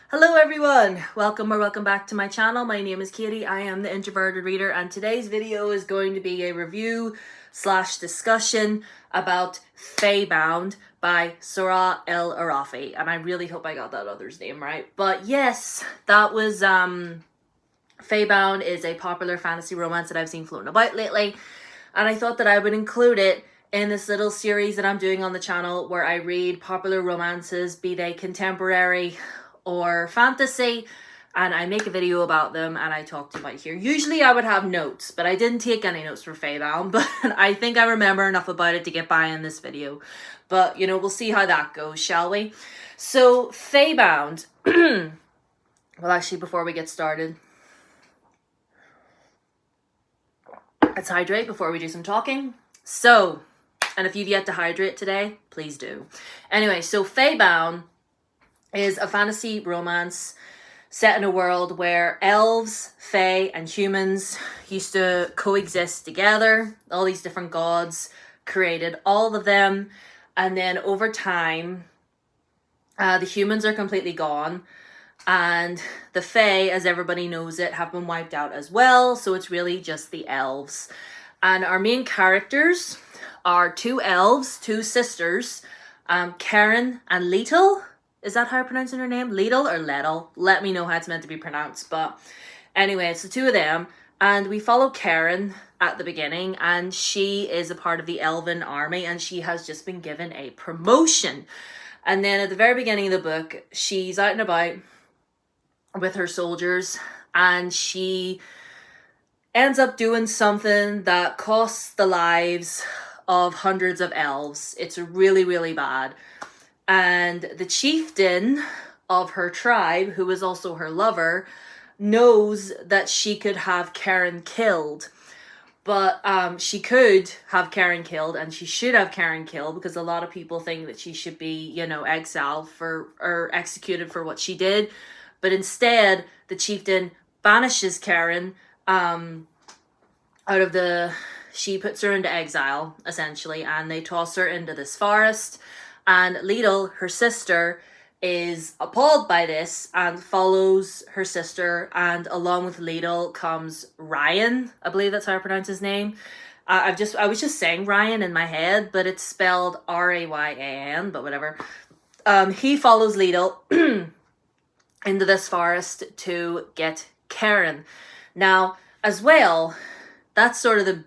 Hello everyone! Welcome back to my channel. My name is Katie. I am the Introverted Reader, and today's video is going to be a review / discussion about Faebound by Saara El-Arifi. And I really hope I got that other's name right. But yes, that was Faebound is a popular fantasy romance that I've seen floating about lately, and I thought that I would include it in this little series that I'm doing on the channel where I read popular romances, be they contemporary or fantasy, and I make a video about them and I talk to you about here. Usually I would have notes, but I didn't take any notes for Faebound, but I think I remember enough about it to get by in this video. But, you know, we'll see how that goes, shall we? So, Faebound. Well, actually, before we get started, let's hydrate before we do some talking. So, and if you've yet to hydrate today, please do. Anyway, so Faebound is a fantasy romance set in a world where elves, fae, and humans used to coexist together. All these different gods created all of them, and then over time, the humans are completely gone, and the fae, as everybody knows it, have been wiped out as well, so it's really just the elves. And our main characters are two elves, two sisters, Karen and Litel. Is that how I pronounce her name? Litel or Letel? Let me know how it's meant to be pronounced. But anyway, it's the two of them. And we follow Karen at the beginning. And she is a part of the elven army. And she has just been given a promotion. And then at the very beginning of the book, she's out and about with her soldiers. And she ends up doing something that costs the lives of hundreds of elves. It's really, really bad. And the chieftain of her tribe, who is also her lover, knows that she could have Karen killed. But she could have Karen killed, and she should have Karen killed, because a lot of people think that she should be, you know, exiled for or executed for what she did. But instead, the chieftain banishes Karen out of the... She puts her into exile, essentially, and they toss her into this forest. And Litel, her sister, is appalled by this and follows her sister. And along with Litel comes Ryan. I believe that's how I pronounce his name. I was just saying Ryan in my head, but it's spelled R-A-Y-A-N, but whatever. He follows Litel into this forest to get Karen. Now, as well, that's sort of the...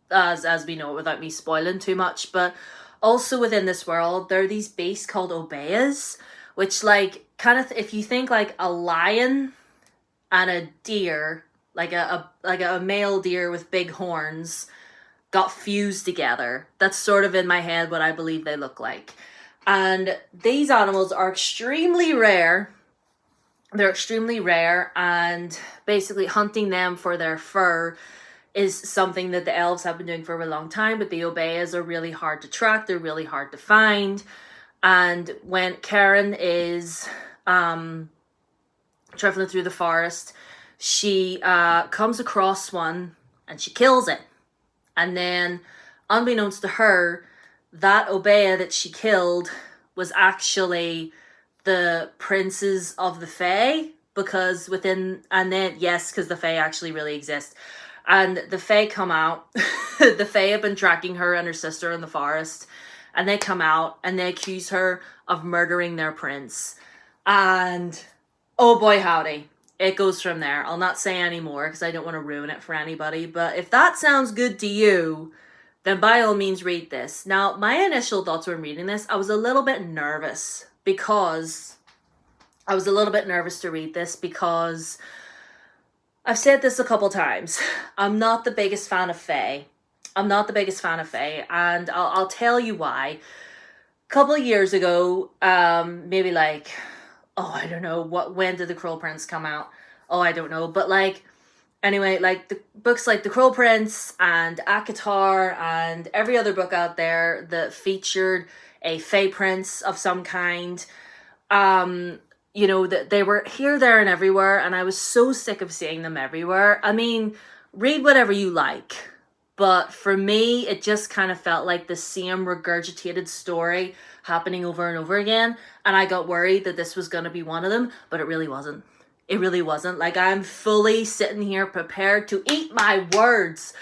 as we know, without me spoiling too much, but also within this world, there are these beasts called obeahs, which, like, kind of, if you think like a lion and a deer, like a male deer with big horns, got fused together. That's sort of in my head what I believe they look like. And these animals are extremely rare. They're extremely rare, and basically hunting them for their fur is something that the elves have been doing for a long time, but the obeahs are really hard to track. They're really hard to find. And when Karen is traveling through the forest, she comes across one and she kills it. And then, unbeknownst to her, that obeah that she killed was actually the princes of the fae, because within... And then, yes, because the fae actually really exist. And the fae come out. The fae have been tracking her and her sister in the forest. And they come out and they accuse her of murdering their prince. And oh boy howdy, it goes from there. I'll not say any more because I don't want to ruin it for anybody. But if that sounds good to you, then by all means read this. Now, my initial thoughts when reading this, I was a little bit nervous because... to read this because... I've said this a couple times. I'm not the biggest fan of fae. And I'll tell you why. A couple of years ago, maybe like, I don't know, when did The Cruel Prince come out? I don't know. But like, anyway, like the books like The Cruel Prince and ACOTAR and every other book out there that featured a fae prince of some kind, you know, that they were here, there, and everywhere, and I was so sick of seeing them everywhere. I mean, read whatever you like, But for me, it just kind of felt like the same regurgitated story happening over and over again. And I got worried that this was going to be one of them, but it really wasn't. It really wasn't. Like, I'm fully sitting here prepared to eat my words.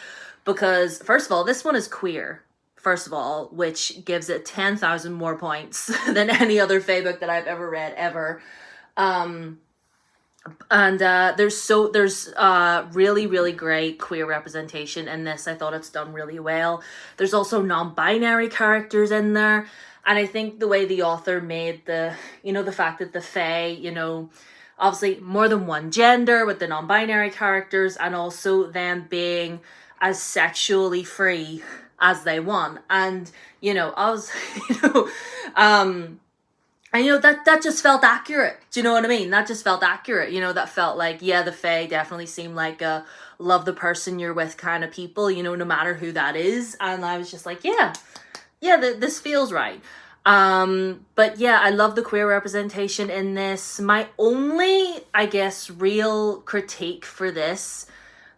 Because, first of all, this one is queer. First of all, which gives it 10,000 more points than any other Fae book that I've ever read, ever. And there's really, really great queer representation in this. I thought it's done really well. There's also non-binary characters in there. And I think the way the author made the fact that the Fae, obviously more than one gender with the non-binary characters, and also them being as sexually free as they want. And, I was, and that just felt accurate. Do you know what I mean? That just felt accurate. That felt like, yeah, the Fae definitely seemed like a love the person you're with kind of people, no matter who that is. And I was just like, yeah, this feels right. But yeah, I love the queer representation in this. My only, I guess, real critique for this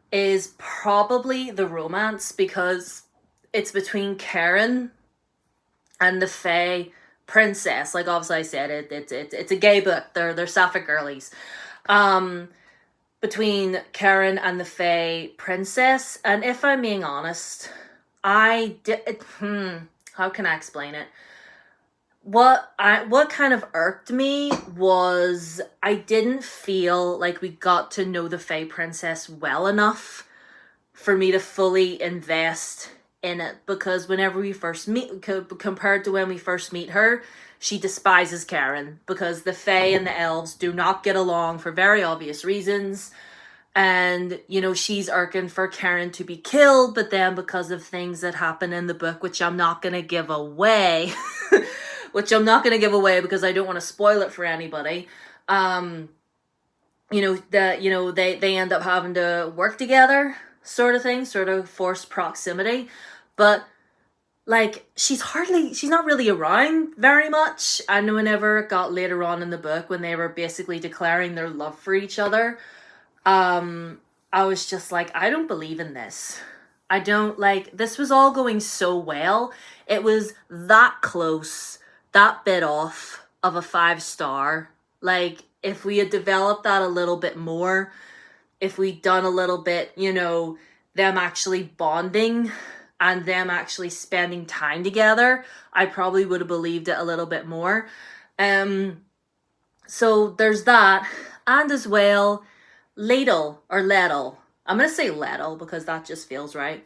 is probably the romance, because it's between Karen and the Fae princess. Like, obviously I said it's a gay book. They're sapphic girlies. Between Karen and the Fae princess. And if I'm being honest, how can I explain it? What kind of irked me was I didn't feel like we got to know the Fae princess well enough for me to fully invest in it, because whenever we first meet, compared to when we first meet her, she despises Karen, because the Fae and the elves do not get along for very obvious reasons. And, she's irking for Karen to be killed, but then because of things that happen in the book, which I'm not going to give away, because I don't want to spoil it for anybody. They end up having to work together, sort of thing, sort of forced proximity. But, like, she's not really around very much. And whenever it got later on in the book, when they were basically declaring their love for each other, I was just like, I don't believe in this. I don't, this was all going so well. It was that close, that bit off of a 5-star. Like, if we had developed that a little bit more, if we'd done a little bit, them actually bonding and them actually spending time together, I probably would have believed it a little bit more. So there's that. And as well, Ladle. I'm going to say Ladle because that just feels right.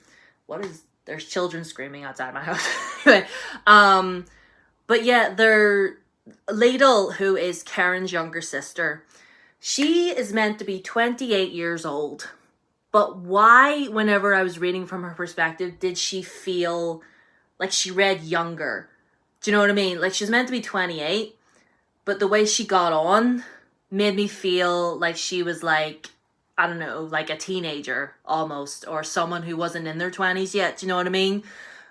There's children screaming outside my house. Anyway, but yeah, Ladle, who is Karen's younger sister, she is meant to be 28 years old. But why, whenever I was reading from her perspective, did she feel like she read younger? Do you know what I mean? Like, she's meant to be 28, but the way she got on made me feel like she was like, I don't know, like a teenager almost, or someone who wasn't in their 20s yet. Do you know what I mean?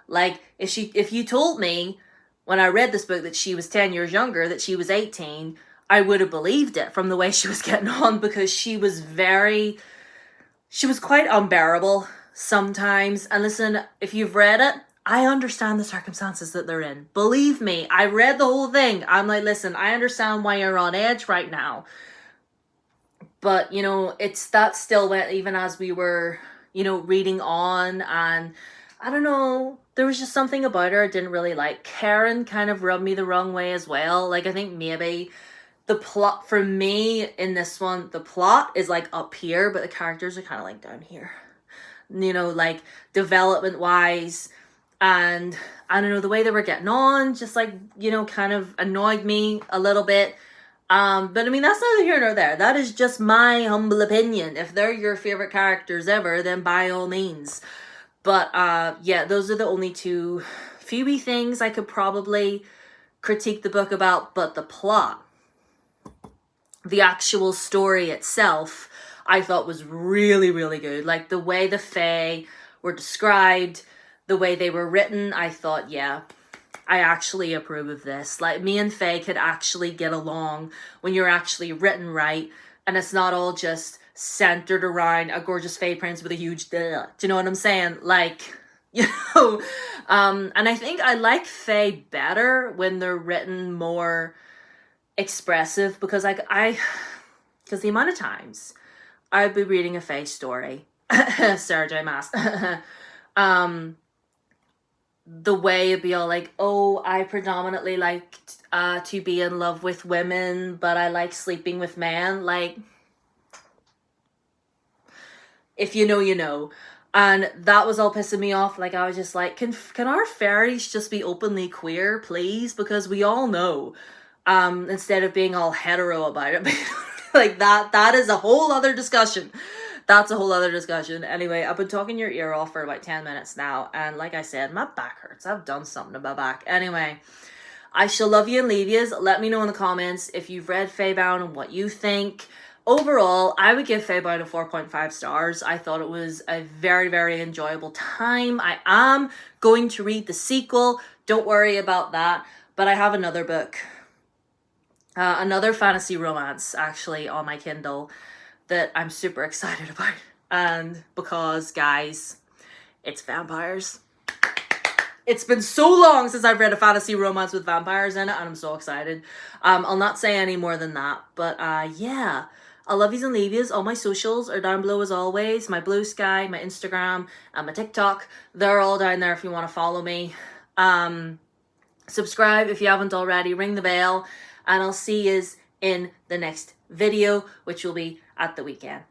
Like, if you told me when I read this book that she was 10 years younger, that she was 18, I would have believed it from the way she was getting on, because she was quite unbearable sometimes. And listen, if you've read it, I understand the circumstances that they're in. Believe me, I read the whole thing. I'm like, listen, I understand why you're on edge right now. But, that still went, even as we were, reading on, and I don't know, there was just something about her I didn't really like. Karen kind of rubbed me the wrong way as well. Like, I think maybe the plot for me in this one, the plot is like up here, but the characters are kind of like down here, like development wise. And I don't know, the way they were getting on just like, kind of annoyed me a little bit. But I mean, that's neither here nor there. That is just my humble opinion. If they're your favorite characters ever, then by all means. But yeah, those are the only two few things I could probably critique the book about. But the plot, the actual story itself, I thought was really, really good. Like, the way the Fae were described, the way they were written, I thought, yeah, I actually approve of this. Like, me and Fae could actually get along when you're actually written right, and it's not all just centered around a gorgeous Fae prince with a huge duh. Do you know what I'm saying? Like, You know, and I think I like fae better when they're written more expressive, because because the amount of times I'd be reading a fae story, Sarah J. Maas, the way it'd be all like, oh, I predominantly like to be in love with women, but I like sleeping with men. Like, if you know, you know. And that was all pissing me off. Like, I was just like, can our fairies just be openly queer, please? Because we all know, instead of being all hetero about it. Like, that is a whole other discussion. That's a whole other discussion. Anyway, I've been talking your ear off for about 10 minutes now. And like I said, my back hurts. I've done something to my back. Anyway, I shall love you and leave yous. Let me know in the comments if you've read Faebound and what you think. Overall, I would give Faebound a 4.5 stars. I thought it was a very, very enjoyable time. I am going to read the sequel. Don't worry about that. But I have another book. Another fantasy romance, actually, on my Kindle that I'm super excited about. And because, guys, it's vampires. It's been so long since I've read a fantasy romance with vampires in it, and I'm so excited. I'll not say any more than that, but yeah. I love yous and leave yous. All my socials are down below as always. My Blue Sky, my Instagram, and my TikTok. They're all down there if you want to follow me. Subscribe if you haven't already. Ring the bell. And I'll see yous in the next video, which will be at the weekend.